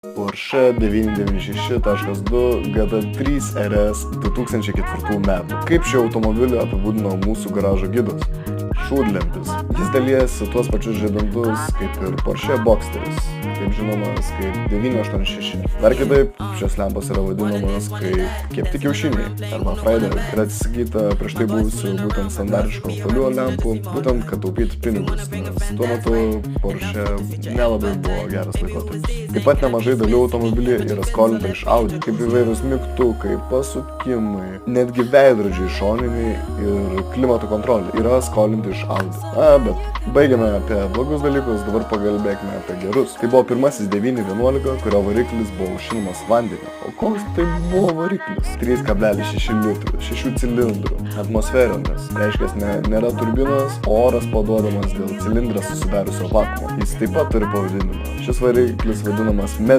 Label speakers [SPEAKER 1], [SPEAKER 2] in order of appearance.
[SPEAKER 1] Porsche 996.2 GT3 RS 2004 metų. Kaip šį automobilį apibūdino mūsų garažo gidas? Šūdlempis. Jis dalijasi tuos pačius žibintus kaip ir Porsche Boxsteris, kaip žinomas kaip 986. Dar kitaip, šios lempos yra vadinamas kaip kepti kiaušiniai arba Friday ir atsisakyta prieš tai buvusių būtent standartiško foliuo lempų, būtent kad taupyti pinigus, nes tuo metu Porsche nelabai buvo geras laikotarpis. Taip pat nemažai dalių automobilį yra skolinta iš Audi, kaip įvairūs mygtukai, pasukimai, netgi veidrodžiai šoniniai ir klimato kontrolė yra skolinti iš Audi. Bet baigiame apie blogus dalykus, dabar pakalbėkime apie gerus. Tai buvo pirmasis 911, kurio variklis buvo užšildomas vandeniu. O koks tai buvo variklis? 3,6 litrų, 6 cilindrų, atmosferinis. Reiškia, nėra turbinos, o oras paduodamas dėl cilindrą susidariusio vakuumo. Jis taip pat turi pavadinimą. Šis variklis vadinamas mezgė.